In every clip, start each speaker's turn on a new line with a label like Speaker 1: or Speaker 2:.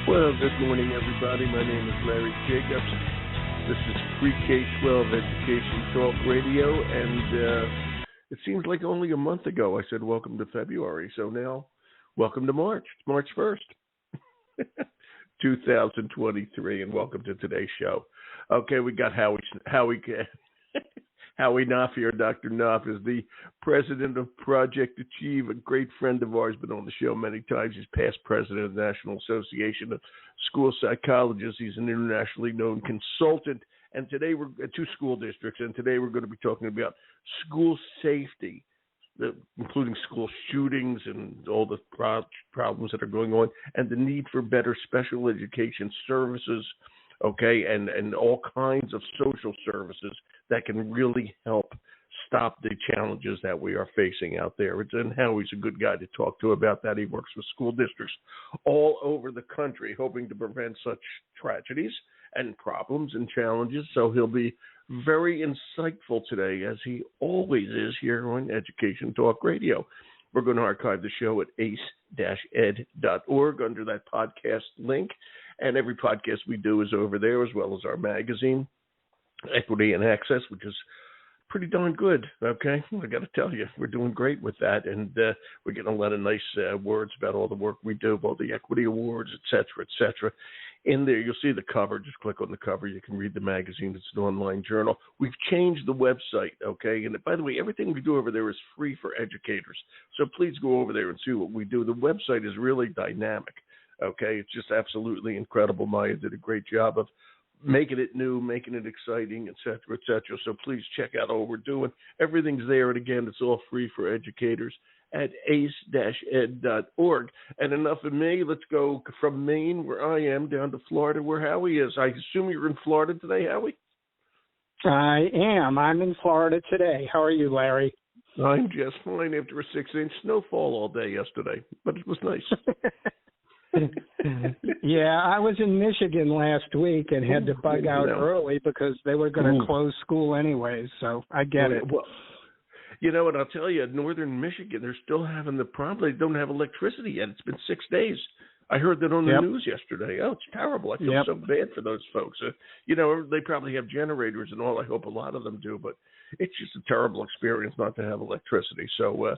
Speaker 1: Well, good morning, everybody. My name is Larry Jacobs. This is Pre-K-12 Education Talk Radio, and it seems like only a month ago I said welcome to February. So now, welcome to March. It's March 1st, 2023, and welcome to today's show. Okay, we got Howie Knoff here. Dr. Knoff is the president of Project Achieve, a great friend of ours, been on the show many times. He's past president of the National Association of School Psychologists. He's an internationally known consultant. And today we're at two school districts, and today we're going to be talking about school safety, including school shootings and all the problems that are going on, and the need for better special education services, okay, and all kinds of social services that can really help stop the challenges that we are facing out there. And Howie's a good guy to talk to about that. He works with school districts all over the country, hoping to prevent such tragedies and problems and challenges. So he'll be very insightful today, as he always is here on Education Talk Radio. We're going to archive the show at ace-ed.org under that podcast link. And every podcast we do is over there, as well as our magazine, Equity and Access, which is pretty darn good, okay? I got to tell you, we're doing great with that, and we're getting a lot of nice words about all the work we do, all the equity awards, et cetera, et cetera. In there, you'll see the cover. Just click on the cover. You can read the magazine. It's an online journal. We've changed the website, okay? And by the way, everything we do over there is free for educators, so please go over there and see what we do. The website is really dynamic, okay? It's just absolutely incredible. Maya did a great job of making it new, making it exciting, et cetera, et cetera. So please check out all we're doing. Everything's there. And again, it's all free for educators at ace-ed.org. And enough of me. Let's go from Maine, where I am, down to Florida, where Howie is. I assume you're in Florida today, Howie?
Speaker 2: I am. I'm in Florida today. How are you, Larry?
Speaker 1: I'm just fine after a 6-inch snowfall all day yesterday, but it was nice.
Speaker 2: Yeah, I was in Michigan last week and had to bug out early because they were going to close school anyways, so I get it.
Speaker 1: Well, you know what, I'll tell you, northern Michigan, they're still having the problem. They don't have electricity yet. It's been 6 days. I heard that on the news yesterday. Oh, it's terrible. I feel so bad for those folks. They probably have generators and all. I hope a lot of them do, but it's just a terrible experience not to have electricity. So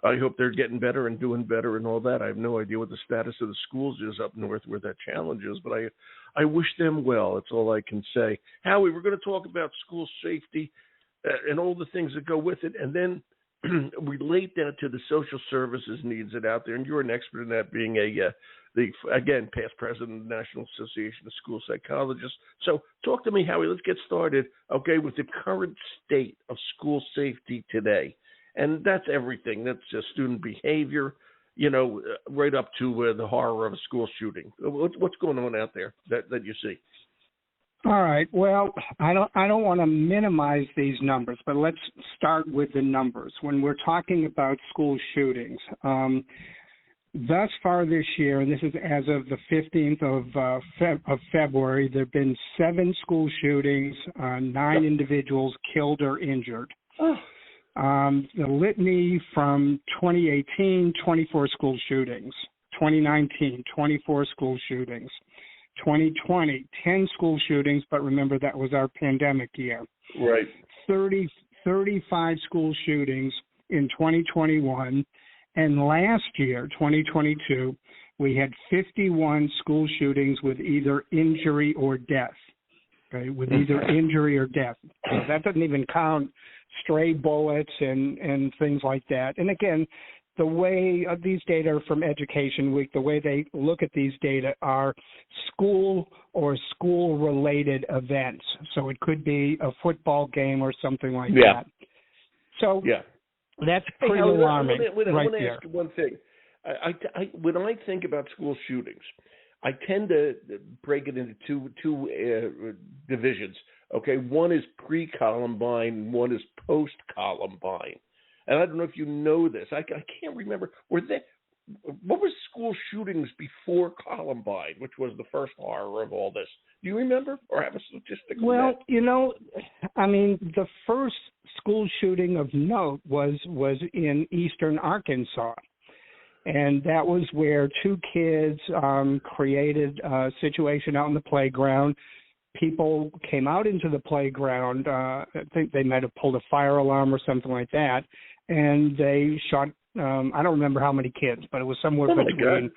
Speaker 1: I hope they're getting better and doing better and all that. I have no idea what the status of the schools is up north where that challenge is, but I wish them well. That's all I can say. Howie, we're going to talk about school safety and all the things that go with it, and then relate that to the social services needs that out there. And you're an expert in that, being again, past president of the National Association of School Psychologists. So talk to me, Howie. Let's get started, okay, with the current state of school safety today. And that's everything. That's student behavior, right up to the horror of a school shooting. What's going on out there that you see?
Speaker 2: All right. Well, I don't want to minimize these numbers, but let's start with the numbers. When we're talking about school shootings, thus far this year, and this is as of the 15th of February, there have been 7 school shootings, 9 individuals killed or injured. The litany from 2018, 24 school shootings. 2019, 24 school shootings. 2020, 10 school shootings, but remember that was our pandemic year.
Speaker 1: Right.
Speaker 2: 35 school shootings in 2021. And last year, 2022, we had 51 school shootings with either injury or death. Okay, with either injury or death. So that doesn't even count stray bullets and things like that. And again, the way these data are from Education Week, the way they look at these data are school or school-related events. So it could be a football game or something like that. So that's pretty alarming.
Speaker 1: I want to ask you one thing. When I think about school shootings, I tend to break it into two divisions. Okay, one is pre-Columbine, one is post-Columbine. And I don't know if you know this. I can't remember. What were school shootings before Columbine, which was the first horror of all this? Do you remember or have a statistic?
Speaker 2: Well, the first school shooting of note was in eastern Arkansas. And that was where two kids created a situation out in the playground. People came out into the playground. I think they might have pulled a fire alarm or something like that, and they shot. I don't remember how many kids, but it was somewhere between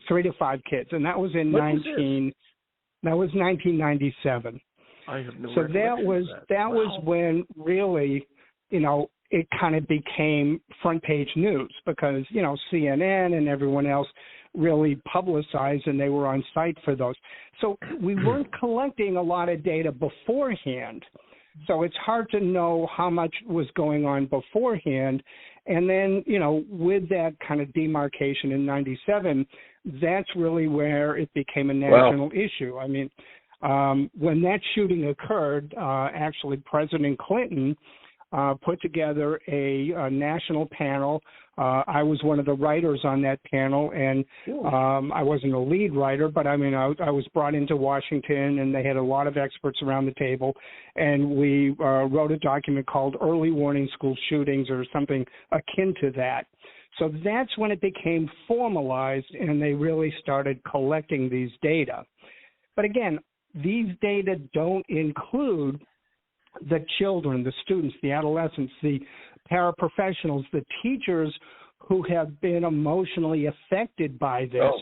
Speaker 2: 3 to 5 kids, and that was in 1997.
Speaker 1: I have no
Speaker 2: So
Speaker 1: recollection of
Speaker 2: that was when really, it kind of became front page news because, CNN and everyone else really publicized and they were on site for those. So we weren't collecting a lot of data beforehand. So it's hard to know how much was going on beforehand. And then, with that kind of demarcation in 97, that's really where it became a national issue. I mean, when that shooting occurred, actually President Clinton put together a national panel. I was one of the writers on that panel, and I wasn't a lead writer, but I was brought into Washington, and they had a lot of experts around the table, and we wrote a document called Early Warning School Shootings or something akin to that. So that's when it became formalized, and they really started collecting these data. But again, these data don't include the children, the students, the adolescents, the paraprofessionals, the teachers who have been emotionally affected by this,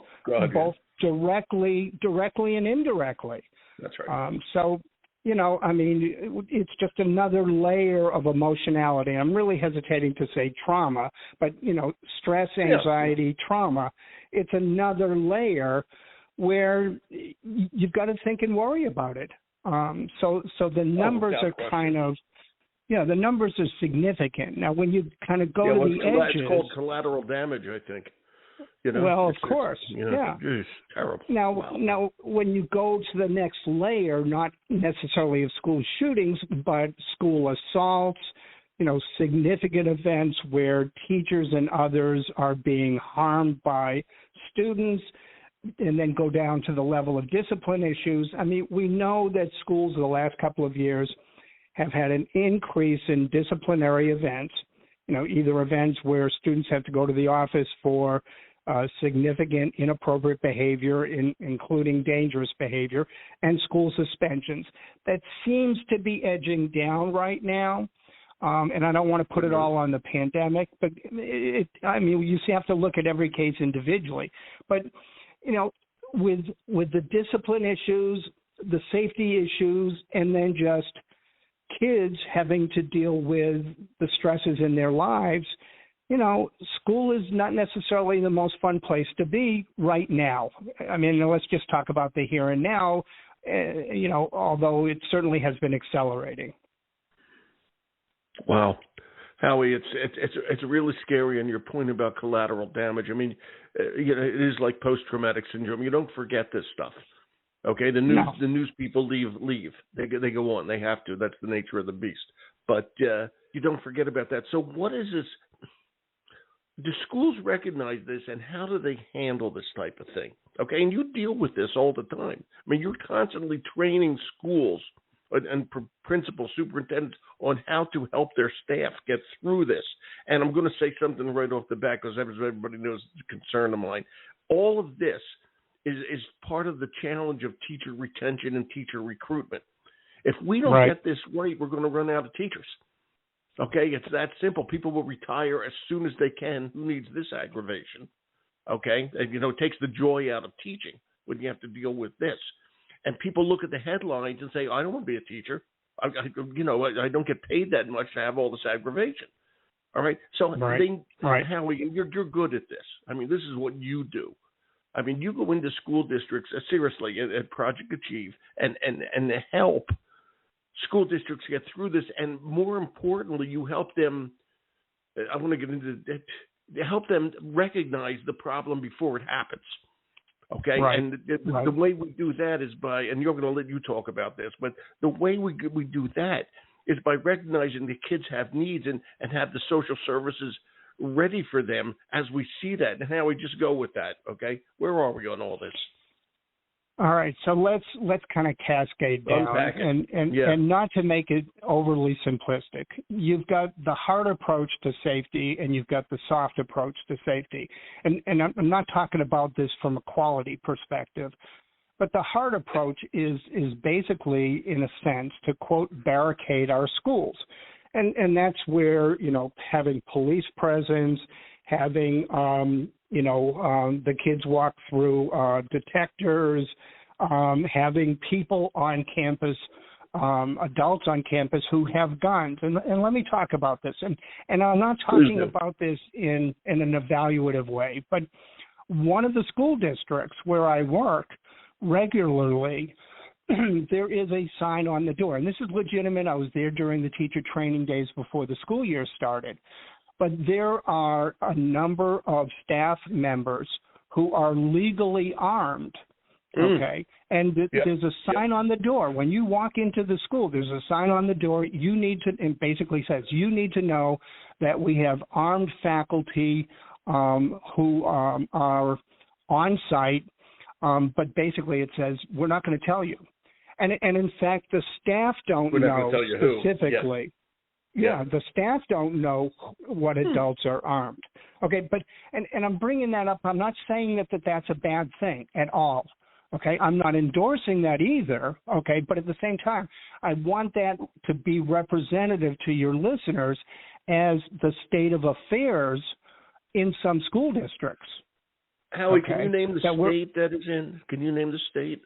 Speaker 2: both directly and indirectly.
Speaker 1: That's right.
Speaker 2: So, it's just another layer of emotionality. I'm really hesitating to say trauma, but, stress, anxiety, trauma, it's another layer where you've got to think and worry about it. So the numbers are kind of, the numbers are significant. Now, when you kind of go to the edges,
Speaker 1: it's called collateral damage, I think.
Speaker 2: Well, of course,
Speaker 1: It's terrible.
Speaker 2: Now, when you go to the next layer, not necessarily of school shootings, but school assaults, significant events where teachers and others are being harmed by students, and then go down to the level of discipline issues. I mean, we know that schools in the last couple of years have had an increase in disciplinary events, either events where students have to go to the office for significant inappropriate behavior, including dangerous behavior, and school suspensions. That seems to be edging down right now. And I don't want to put it all on the pandemic, but you have to look at every case individually. But with the discipline issues, the safety issues, and then just kids having to deal with the stresses in their lives, school is not necessarily the most fun place to be right now. Let's just talk about the here and now, although it certainly has been accelerating.
Speaker 1: Wow. Howie, it's really scary, and your point about collateral damage. It is like post-traumatic syndrome. You don't forget this stuff. Okay, the news people leave. They go on. They have to. That's the nature of the beast. But you don't forget about that. So what is this? Do schools recognize this, and how do they handle this type of thing? Okay, and you deal with this all the time. You're constantly training schools and principal superintendents on how to help their staff get through this. And I'm going to say something right off the bat because everybody knows it's a concern of mine. All of this is part of the challenge of teacher retention and teacher recruitment. If we don't get this right, we're going to run out of teachers. Okay, it's that simple. People will retire as soon as they can. Who needs this aggravation? Okay, and, it takes the joy out of teaching when you have to deal with this. And people look at the headlines and say, I don't want to be a teacher. I don't get paid that much to have all this aggravation. All right. So, Howie, you're good at this. This is what you do. You go into school districts, seriously, at Project Achieve and help school districts get through this. And more importantly, you help them. I want to get into that. Help them recognize the problem before it happens. Okay, and the way we do that is by, and you're going to let you talk about this, but the way we do that is by recognizing the kids have needs and have the social services ready for them as we see that. And how we just go with that, okay? Where are we on all this?
Speaker 2: All right, so let's kind of cascade down, and not to make it overly simplistic. You've got the hard approach to safety, and you've got the soft approach to safety. And I'm not talking about this from a quality perspective, but the hard approach is basically, in a sense, to quote, barricade our schools, and that's where having police presence, having the kids walk through detectors, having people on campus, adults on campus who have guns. And let me talk about this. And I'm not talking about this in an evaluative way, but one of the school districts where I work regularly, there is a sign on the door. And this is legitimate. I was there during the teacher training days before the school year started. But there are a number of staff members who are legally armed, okay? And there's a sign on the door. When you walk into the school, there's a sign on the door. You need to, and basically says, you need to know that we have armed faculty who are on site, but basically it says, we're not going to tell you. And in fact, the staff don't know specifically. Yes. Yeah, the staff don't know what adults are armed. Okay, but and I'm bringing that up. I'm not saying that that's a bad thing at all. Okay, I'm not endorsing that either. Okay, but at the same time, I want that to be representative to your listeners as the state of affairs in some school districts.
Speaker 1: Howie, can you name the state that is in? Can you name the state?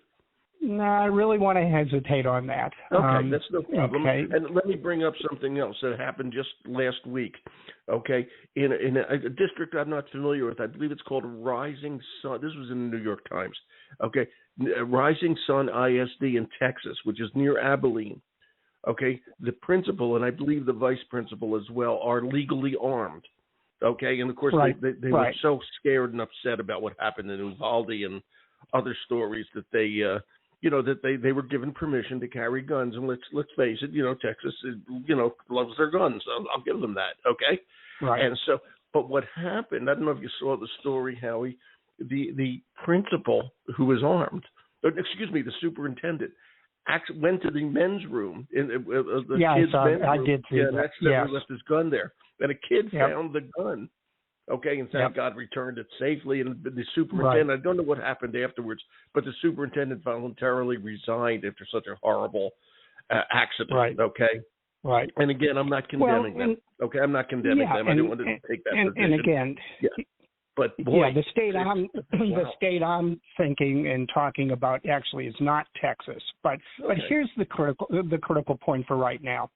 Speaker 2: No, I really want to hesitate on that.
Speaker 1: Okay, that's no problem. Okay. And let me bring up something else that happened just last week. Okay, in a district I'm not familiar with, I believe it's called Rising Sun. This was in the New York Times. Okay, Rising Sun ISD in Texas, which is near Abilene. Okay, the principal and I believe the vice principal as well are legally armed. Okay, and of course they were so scared and upset about what happened in Uvalde and other stories that they. That they were given permission to carry guns, and let's face it, Texas, loves their guns. So I'll give them that, okay?
Speaker 2: Right.
Speaker 1: And so, but what happened? I don't know if you saw the story, Howie. The principal who was armed, the superintendent, actually went to the men's room in the kids' men's room.
Speaker 2: I did see that.
Speaker 1: And accidentally left his gun there, and a kid found the gun. Okay, and thank God returned it safely. And the superintendent, I don't know what happened afterwards, but the superintendent voluntarily resigned after such a horrible accident.
Speaker 2: Right.
Speaker 1: Okay.
Speaker 2: Right.
Speaker 1: And again, I'm not condemning them. Okay, I'm not condemning them. I didn't want to take that position.
Speaker 2: And again,
Speaker 1: but boy,
Speaker 2: the state I'm thinking and talking about actually is not Texas. But here's the critical point for right now.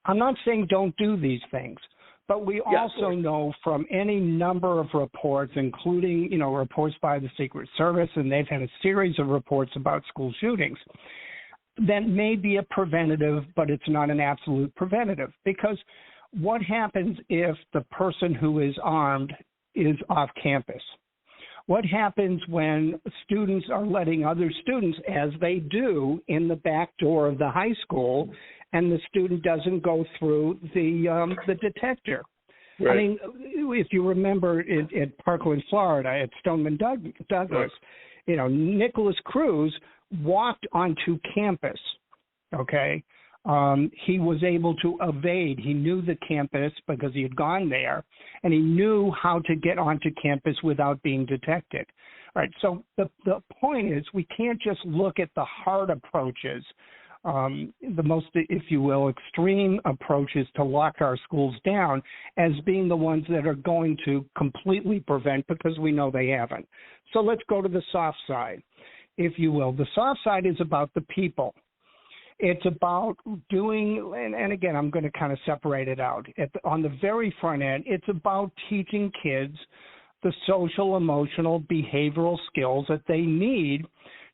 Speaker 2: I'm not saying don't do these things. But we also know from any number of reports, including, reports by the Secret Service, and they've had a series of reports about school shootings, that may be a preventative, but it's not an absolute preventative. Because what happens if the person who is armed is off campus? What happens when students are letting other students, as they do in the back door of the high school, and the student doesn't go through the detector? Right. I mean, if you remember at Parkland, Florida, at Stoneman Douglas, Nicholas Cruz walked onto campus, okay? He was able to evade. He knew the campus because he had gone there, and he knew how to get onto campus without being detected. All right, so the point is we can't just look at the hard approaches, the most, if you will, extreme approaches to lock our schools down as being the ones that are going to completely prevent, because we know they haven't. So let's go to the soft side, if you will. The soft side is about the people. It's about doing, and again, I'm going to kind of separate it out. On the very front end, it's about teaching kids the social, emotional, behavioral skills that they need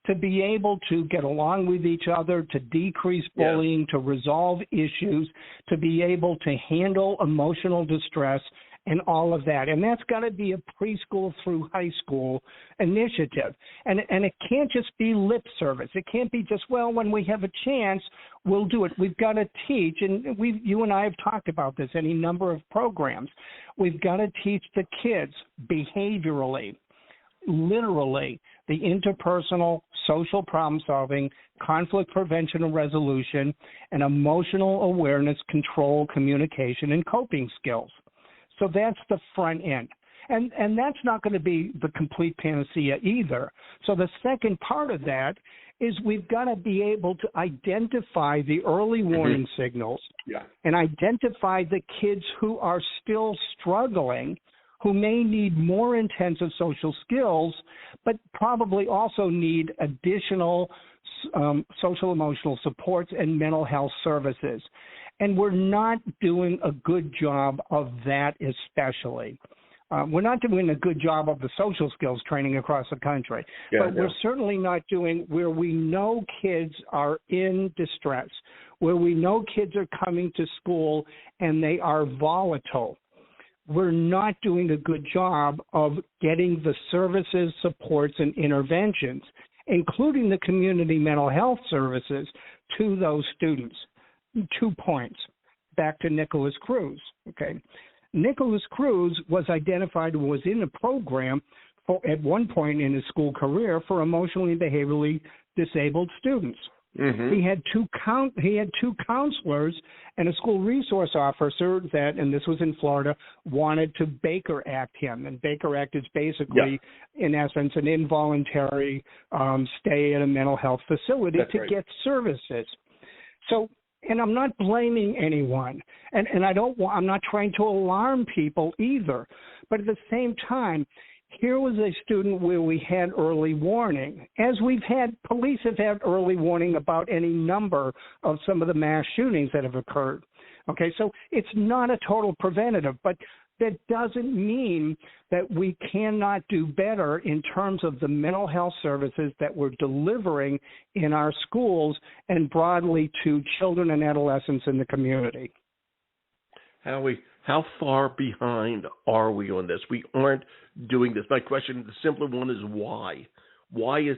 Speaker 2: to be able to get along with each other, to decrease bullying, to resolve issues, to be able to handle emotional distress, and all of that. And that's got to be a preschool through high school initiative. And it can't just be lip service. It can't be just, well, when we have a chance, we'll do it. We've got to teach, and you and I have talked about this, any number of programs. We've got to teach the kids behaviorally, literally, the interpersonal, social problem solving, conflict prevention and resolution, and emotional awareness, control, communication, and coping skills. So that's the front end. And that's not going to be the complete panacea either. So the second part of that is we've got to be able to identify the early warning signals and identify the kids who are still struggling, who may need more intensive social skills, but probably also need additional social emotional supports and mental health services. And we're not doing a good job of that especially. We're not doing a good job of the social skills training across the country, but we're certainly not doing where we know kids are in distress, where we know kids are coming to school and they are volatile. We're not doing a good job of getting the services, supports, and interventions, including the community mental health services, to those students. 2 points. Back to Nicholas Cruz, okay? Nicholas Cruz was identified and was in a program at one point in his school career for emotionally and behaviorally disabled students. He had two counselors and a school resource officer that, and this was in Florida, wanted to Baker Act him. And Baker Act is basically, in essence, an involuntary stay at a mental health facility get services. So, and I'm not blaming anyone, and I'm not trying to alarm people either. But at the same time, here was a student where we had early warning, as police have had early warning about any number of some of the mass shootings that have occurred. Okay, so it's not a total preventative, but that doesn't mean that we cannot do better in terms of the mental health services that we're delivering in our schools and broadly to children and adolescents in the community.
Speaker 1: Howie, how far behind are we on this? We aren't doing this. My question, the simpler one, is why? Why is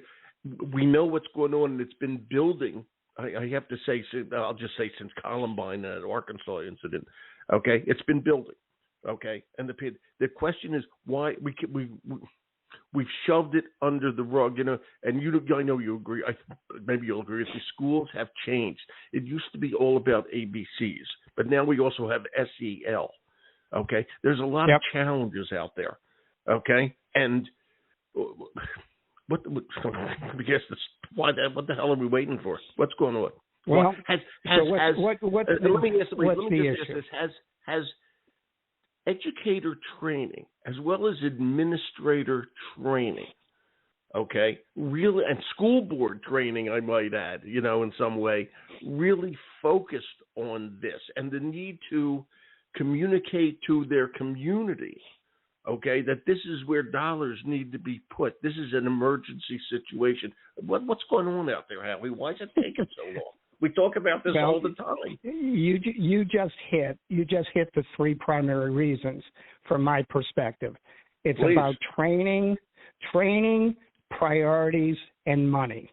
Speaker 1: we know what's going on and it's been building. I have to say, I'll just say since Columbine, that Arkansas incident. Okay, it's been building. Okay, and the question is why we've shoved it under the rug, you know. And I know you agree. Maybe you'll agree with me. Schools have changed. It used to be all about ABCs, but now we also have SEL. Okay, there's a lot of challenges out there. Okay, and what the hell are we waiting for? What's going on?
Speaker 2: Well,
Speaker 1: let me ask this: has educator training as well as administrator training, okay, really, and school board training, I might add, you know, in some way, really focused on this and the need to communicate to their community, okay, that this is where dollars need to be put. This is an emergency situation. What's going on out there, Howie? Why is it taking so long? We talk about this all the time.
Speaker 2: You just hit the three primary reasons from my perspective. It's about training, priorities, and money.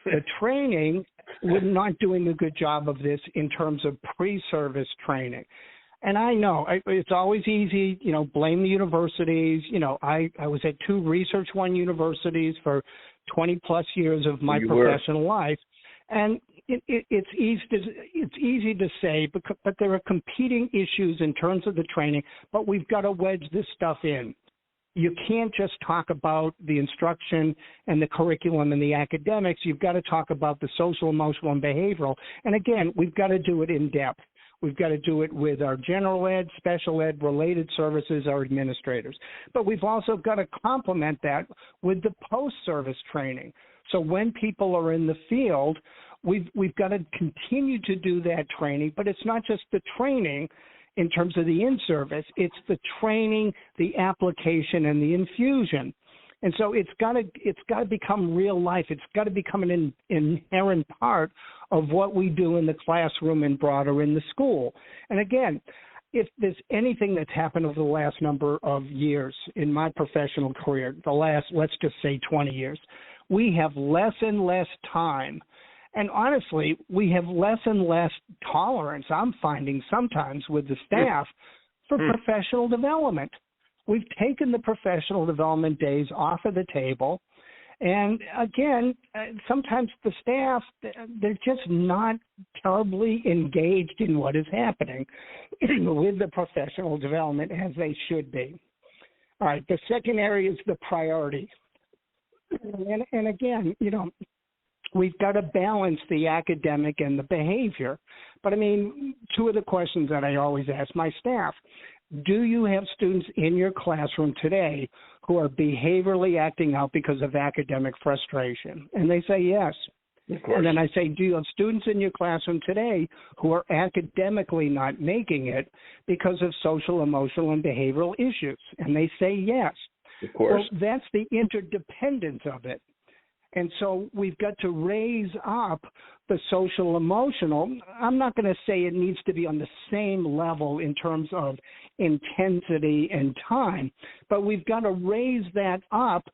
Speaker 2: The training, we're not doing a good job of this in terms of pre-service training. And I know it's always easy, you know, blame the universities. You know, I was at 2 Research One universities for 20 plus years of my professional life. And it's easy to say, but there are competing issues in terms of the training, but we've got to wedge this stuff in. You can't just talk about the instruction and the curriculum and the academics. You've got to talk about the social, emotional, and behavioral. And again, we've got to do it in depth. We've got to do it with our general ed, special ed, related services, our administrators. But we've also got to complement that with the post-service training. So when people are in the field, we've got to continue to do that training, but it's not just the training in terms of the in-service, it's the training, the application, and the infusion. And so it's got to become real life. It's got to become an inherent part of what we do in the classroom and broader in the school. And again, if there's anything that's happened over the last number of years in my professional career, the last, let's just say 20 years, we have less and less time. And honestly, we have less and less tolerance, I'm finding sometimes with the staff, for professional development. We've taken the professional development days off of the table, And again, sometimes the staff, they're just not terribly engaged in what is happening with the professional development as they should be. All right, the second area is the priority. And again, we've got to balance the academic and the behavior. But I mean, two of the questions that I always ask my staff: do you have students in your classroom today who are behaviorally acting out because of academic frustration? And they say yes.
Speaker 1: Of course.
Speaker 2: And then I say, do you have students in your classroom today who are academically not making it because of social, emotional, and behavioral issues? And they say yes.
Speaker 1: Of course.
Speaker 2: Well, that's the interdependence of it. And so we've got to raise up the social emotional. I'm not going to say it needs to be on the same level in terms of intensity and time, but we've got to raise that up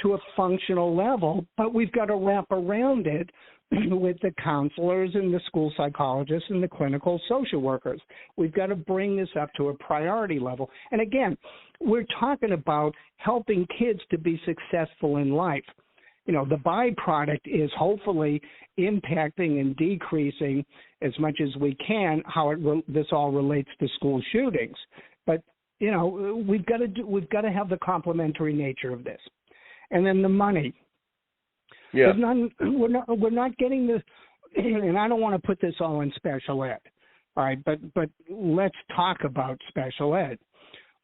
Speaker 2: to a functional level, but we've got to wrap around it with the counselors and the school psychologists and the clinical social workers. We've got to bring this up to a priority level. And again, we're talking about helping kids to be successful in life. The byproduct is hopefully impacting and decreasing as much as we can how this all relates to school shootings. But we've got to have the complementary nature of this, and then the money.
Speaker 1: Yeah,
Speaker 2: we're not getting the, and I don't want to put this all in special ed. All right, but let's talk about special ed.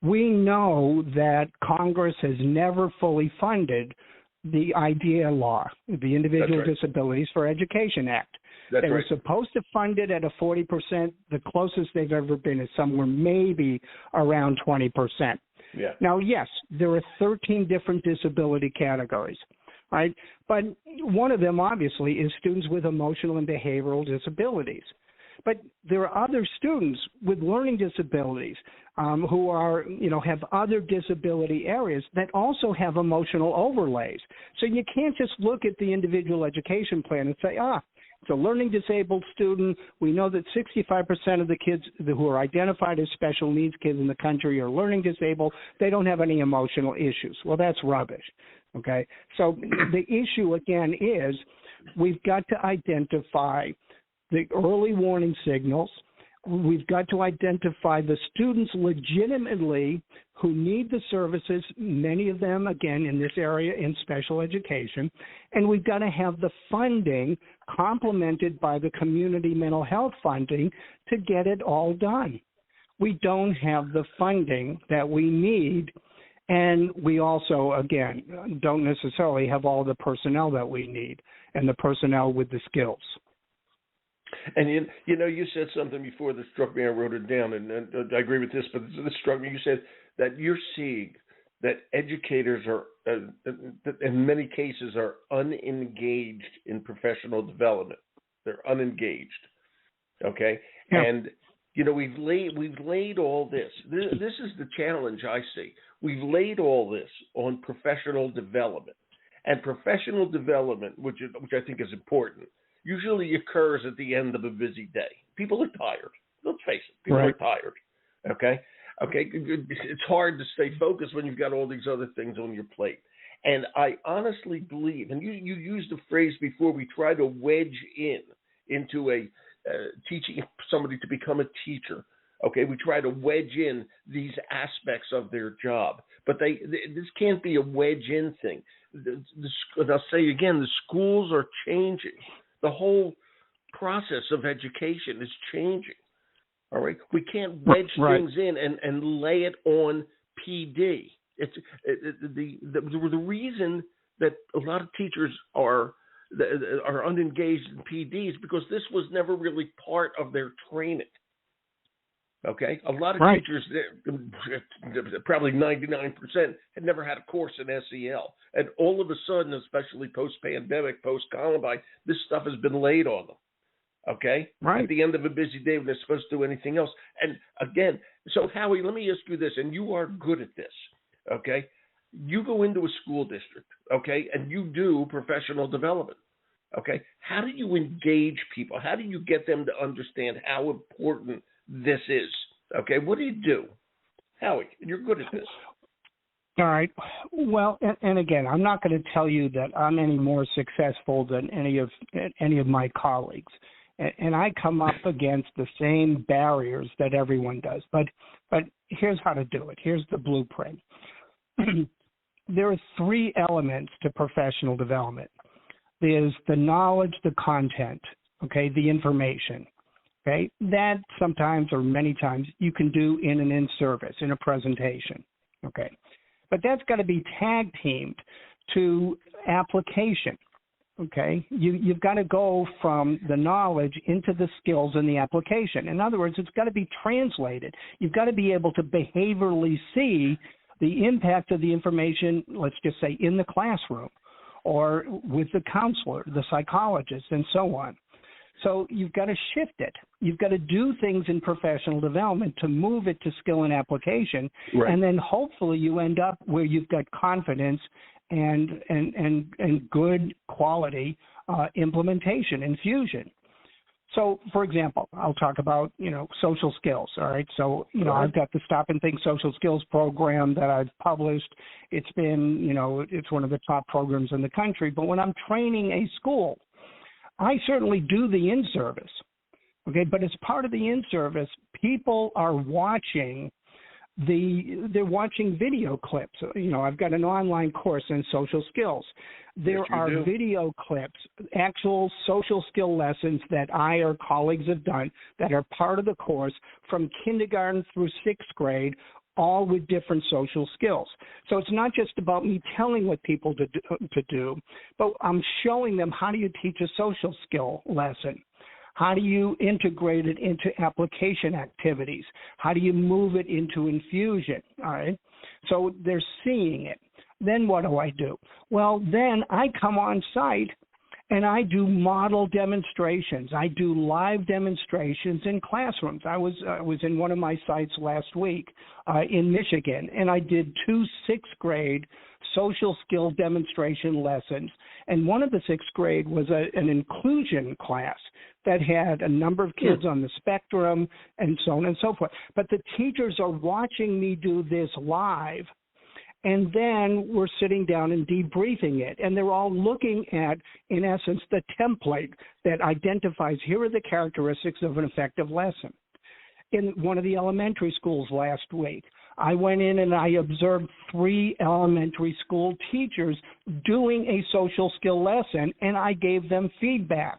Speaker 2: We know that Congress has never fully funded the IDEA law, the Individual Disabilities for Education Act. They were supposed to fund it at a 40%. The closest they've ever been is somewhere maybe around 20%.
Speaker 1: Yeah.
Speaker 2: Now, yes, there are 13 different disability categories, right? But one of them, obviously, is students with emotional and behavioral disabilities. But there are other students with learning disabilities who are, have other disability areas that also have emotional overlays. So you can't just look at the individual education plan and say, it's a learning disabled student. We know that 65% of the kids who are identified as special needs kids in the country are learning disabled. They don't have any emotional issues. Well, that's rubbish, okay? So the issue, again, is we've got to identify the early warning signals. We've got to identify the students legitimately who need the services, many of them, again, in this area in special education, and we've got to have the funding complemented by the community mental health funding to get it all done. We don't have the funding that we need, and we also, again, don't necessarily have all the personnel that we need and the personnel with the skills.
Speaker 1: And you said something before that struck me. I wrote it down, and I agree with this. But this struck me. You said that you're seeing that educators are, in many cases, are unengaged in professional development. They're unengaged. Okay, yeah. And we've laid all this. This is the challenge I see. We've laid all this on professional development, and professional development, which I think is important, usually occurs at the end of a busy day. People are tired. Let's face it. People are tired. Okay? It's hard to stay focused when you've got all these other things on your plate. And I honestly believe, and you used the phrase before, we try to wedge into a teaching somebody to become a teacher. Okay? We try to wedge in these aspects of their job. But this can't be a wedge-in thing. And I'll say again, the schools are changing. The whole process of education is changing. All right, we can't wedge things in and lay it on PD. It's the reason that a lot of teachers are unengaged in PD is because this was never really part of their training. Okay, a lot of teachers, probably 99%, had never had a course in SEL, and all of a sudden, especially post-pandemic, post-Columbine, this stuff has been laid on them. Okay, at the end of a busy day when they're supposed to do anything else. And again, so Howie, let me ask you this, and you are good at this. Okay, you go into a school district, okay, and you do professional development. Okay, how do you engage people? How do you get them to understand how important this is? Okay, what do you do? Howie, you're good at this.
Speaker 2: All right. Well, and again, I'm not going to tell you that I'm any more successful than any of my colleagues, and I come up against the same barriers that everyone does. But here's how to do it. Here's the blueprint. There are three elements to professional development. There's the knowledge, the content, okay, the information. Okay, that sometimes or many times you can do in an in-service, in a presentation. Okay. But that's got to be tag teamed to application, okay? You've got to go from the knowledge into the skills and the application. In other words, it's got to be translated. You've got to be able to behaviorally see the impact of the information, let's just say, in the classroom or with the counselor, the psychologist, and so on. So you've got to shift it. You've got to do things in professional development to move it to skill and application, right. And then hopefully you end up where you've got confidence and good quality implementation and fusion. So, for example, I'll talk about, social skills, all right? So, I've got the Stop and Think Social Skills program that I've published. It's been, it's one of the top programs in the country. But when I'm training a school, I certainly do the in-service, okay? But as part of the in-service, people are watching they're watching video clips. I've got an online course in social skills. There are video clips, actual social skill lessons that I or colleagues have done that are part of the course from kindergarten through sixth grade, all with different social skills. So it's not just about me telling what people to do, but I'm showing them how do you teach a social skill lesson? How do you integrate it into application activities? How do you move it into infusion? All right. So they're seeing it. Then what do? Well, then I come on site and I do model demonstrations. I do live demonstrations in classrooms. I was in one of my sites last week in Michigan, and I did 2 sixth grade social skill demonstration lessons. And one of the sixth grade was an inclusion class that had a number of kids on the spectrum and so on and so forth. But the teachers are watching me do this live, and then we're sitting down and debriefing it. And they're all looking at, in essence, the template that identifies here are the characteristics of an effective lesson. In one of the elementary schools last week, I went in and I observed 3 elementary school teachers doing a social skill lesson, and I gave them feedback.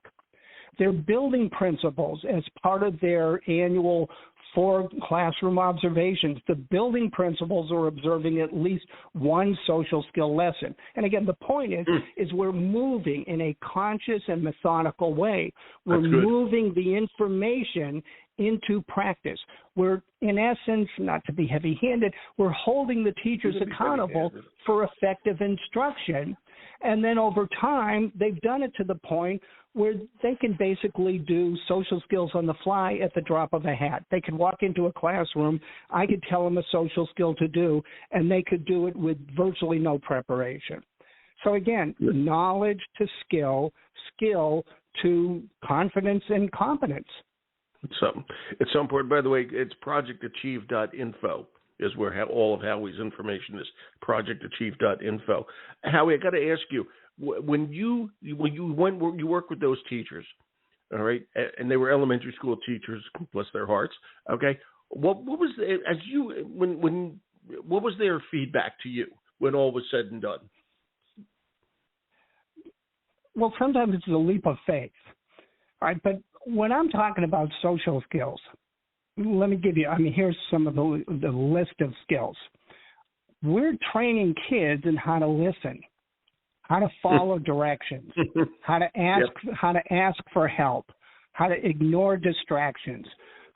Speaker 2: They're building principles as part of their annual 4 classroom observations. The building principles are observing at least one social skill lesson. And again, the point is we're moving in a conscious and methodical way. We're moving the information into practice. We're, in essence, not to be heavy-handed, we're holding the teachers accountable for effective instruction. And then over time, they've done it to the point where they can basically do social skills on the fly at the drop of a hat. They could walk into a classroom, I could tell them a social skill to do, and they could do it with virtually no preparation. So again, knowledge to skill, skill to confidence and competence.
Speaker 1: It's so important. By the way, it's projectachieve.info is where all of Howie's information is, projectachieve.info. Howie, I got to ask you, when you work with those teachers, all right, and they were elementary school teachers, bless their hearts, okay, what was what was their feedback to you when all was said and done?
Speaker 2: Well, sometimes it's a leap of faith, all right, but when I'm talking about social skills, let me give you, here's some of the list of skills. We're training kids in how to listen, how to follow directions, how to ask for help, how to ignore distractions,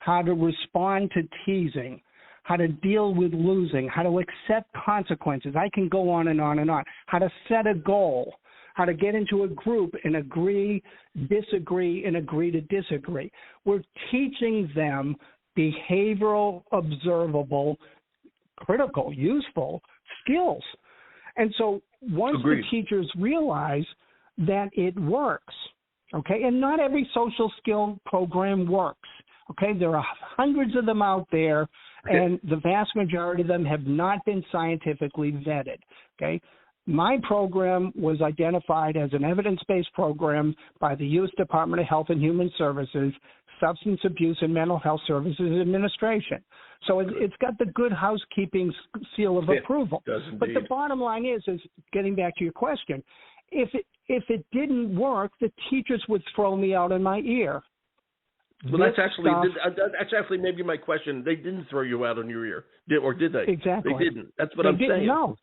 Speaker 2: how to respond to teasing, how to deal with losing, how to accept consequences. I can go on and on and on. How to set a goal, how to get into a group and agree, disagree, and agree to disagree. We're teaching them behavioral, observable, critical, useful skills. And so once the teachers realize that it works, okay, and not every social skill program works, okay, there are hundreds of them out there, and the vast majority of them have not been scientifically vetted, okay? My program was identified as an evidence-based program by the U.S. Department of Health and Human Services, Substance Abuse and Mental Health Services Administration. So it's got the good housekeeping seal of approval. But the bottom line is getting back to your question, if it didn't work, the teachers would throw me out in my ear.
Speaker 1: Well, that's actually maybe my question. They didn't throw you out on your ear, or did they?
Speaker 2: Exactly.
Speaker 1: They didn't. That's what I'm saying.
Speaker 2: No,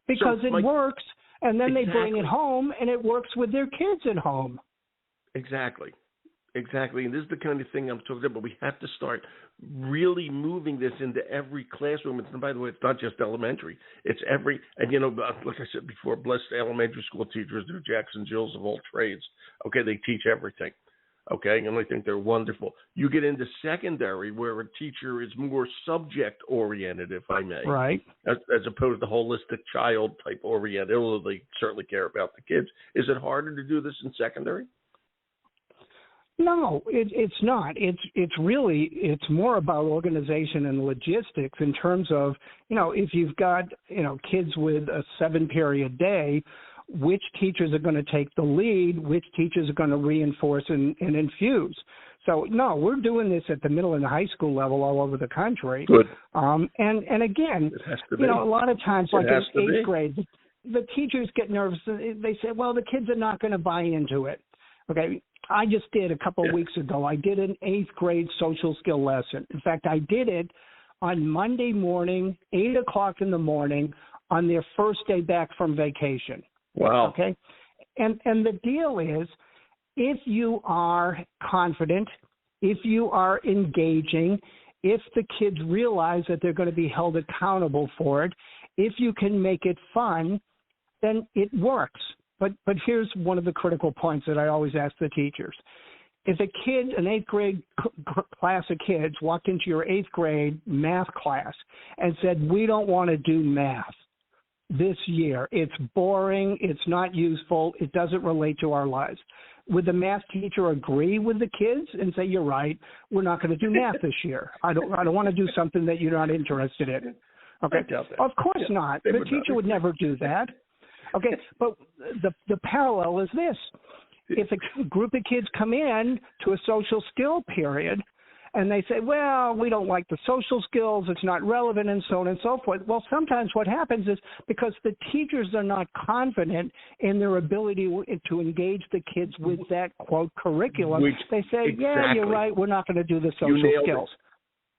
Speaker 2: because
Speaker 1: so
Speaker 2: it works, and then they bring it home, and it works with their kids at home.
Speaker 1: Exactly. And this is the kind of thing I'm talking about. We have to start really moving this into every classroom. And by the way, it's not just elementary. It's every, and like I said before, blessed elementary school teachers, they're Jacks and Jills of all trades. Okay, they teach everything. Okay, and I think they're wonderful. You get into secondary where a teacher is more subject-oriented, if I may.
Speaker 2: Right.
Speaker 1: As opposed to holistic child-type oriented, although they certainly care about the kids. Is it harder to do this in secondary?
Speaker 2: No, it's not. It's more about organization and logistics in terms of, if you've got, kids with a 7-period day, which teachers are going to take the lead, which teachers are going to reinforce and infuse. So, no, we're doing this at the middle and the high school level all over the country.
Speaker 1: Good.
Speaker 2: And again, a lot of times, like in 8th grade, the teachers get nervous. They say, well, the kids are not going to buy into it. Okay, I just did a couple of weeks ago. I did an 8th grade social skill lesson. In fact, I did it on Monday morning, 8 o'clock in the morning, on their first day back from vacation.
Speaker 1: Wow.
Speaker 2: Okay, and the deal is, if you are confident, if you are engaging, if the kids realize that they're going to be held accountable for it, if you can make it fun, then it works. But here's one of the critical points that I always ask the teachers. If a kid, an 8th grade class of kids, walked into your 8th grade math class and said, we don't want to do math this year, it's boring, it's not useful, it doesn't relate to our lives, would the math teacher agree with the kids and say, you're right, we're not going to do math this year. I don't want to do something that you're not interested in. Okay, of course not. The teacher would never do that. Okay, but the parallel is this. If a group of kids come in to a social skill period and they say, well, we don't like the social skills, it's not relevant, and so on and so forth, well, sometimes what happens is because the teachers are not confident in their ability to engage the kids with that, quote, curriculum, they say, yeah, you're right, we're not going to do the social skills.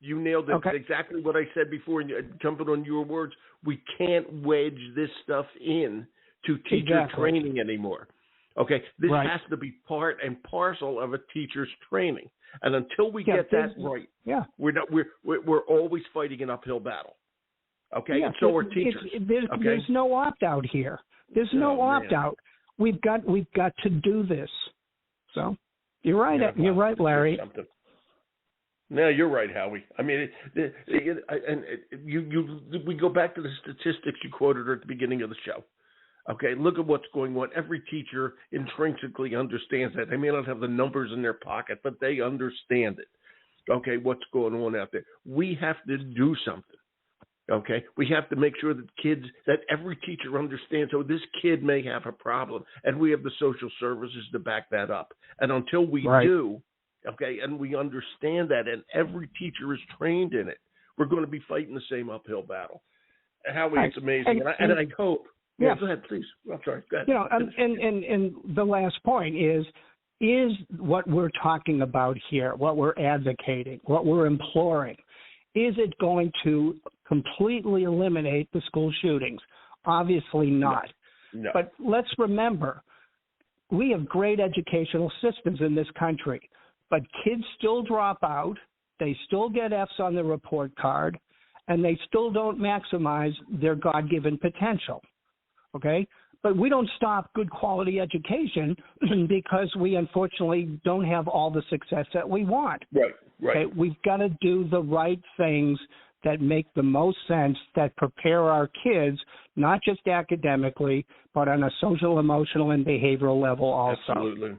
Speaker 1: You nailed it. Okay. Exactly what I said before, jumping on your words. We can't wedge this stuff in to teacher training anymore. Okay, this has to be part and parcel of a teacher's training, and until we get that right, we're always fighting an uphill battle. Okay, and so are teachers.
Speaker 2: There's no opt out here. There's no opt out. We've got to do this. So you're right. You're right, Larry.
Speaker 1: No, you're right, Howie. I mean, we go back to the statistics you quoted at the beginning of the show. Okay, look at what's going on. Every teacher intrinsically understands that. They may not have the numbers in their pocket, but they understand it. Okay, what's going on out there? We have to do something. Okay, we have to make sure that every teacher understands, oh, this kid may have a problem, and we have the social services to back that up. And until we do, okay, and we understand that, and every teacher is trained in it, we're going to be fighting the same uphill battle. Howie, it's amazing, and I hope. Yeah, go ahead, please. I'm sorry. Go ahead.
Speaker 2: And the last point is what we're talking about here, what we're advocating, what we're imploring, is it going to completely eliminate the school shootings? Obviously not.
Speaker 1: No.
Speaker 2: But let's remember, we have great educational systems in this country, but kids still drop out, they still get Fs on the report card, and they still don't maximize their God-given potential. Okay, but we don't stop good quality education because we unfortunately don't have all the success that we want.
Speaker 1: Right.
Speaker 2: Okay? We've got to do the right things that make the most sense, that prepare our kids, not just academically, but on a social, emotional, and behavioral level also.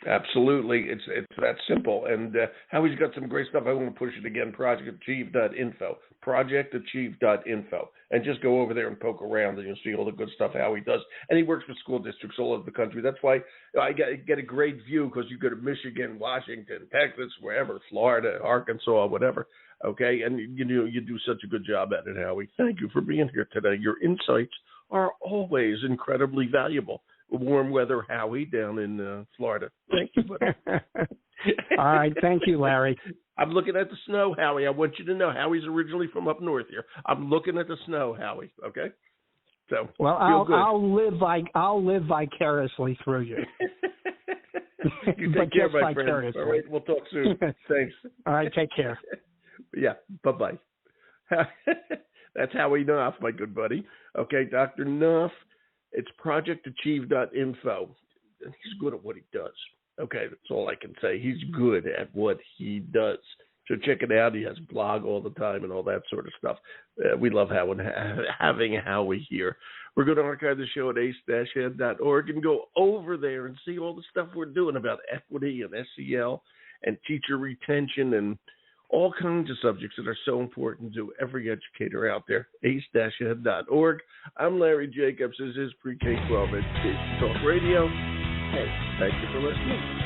Speaker 1: Absolutely. It's that simple. And Howie's got some great stuff. I want to push it again, projectachieve.info, projectachieve.info. And just go over there and poke around, and you'll see all the good stuff Howie does. And he works for school districts all over the country. That's why I get a great view, because you go to Michigan, Washington, Texas, wherever, Florida, Arkansas, whatever. Okay? And you do such a good job at it, Howie. Thank you for being here today. Your insights are always incredibly valuable. Warm weather Howie down in Florida. Thank you, buddy.
Speaker 2: All right. Thank you, Larry.
Speaker 1: I'm looking at the snow, Howie. I want you to know Howie's originally from up north here. I'm looking at the snow, Howie. Okay. So
Speaker 2: well, I'll live vicariously through you.
Speaker 1: You take care, my friend. All right. We'll talk soon. Thanks.
Speaker 2: All right. Take care.
Speaker 1: Yeah. Bye-bye. That's Howie Knoff, my good buddy. Okay, Dr. Knoff. It's projectachieve.info. He's good at what he does. Okay, that's all I can say. He's good at what he does. So check it out. He has a blog all the time and all that sort of stuff. We love having Howie here. We're going to archive the show at ace-ed.org and go over there and see all the stuff we're doing about equity and SEL and teacher retention and all kinds of subjects that are so important to every educator out there. ace-ed.org. I'm Larry Jacobs. This is Pre-K-12 Education Talk Radio. Hey, thank you for listening.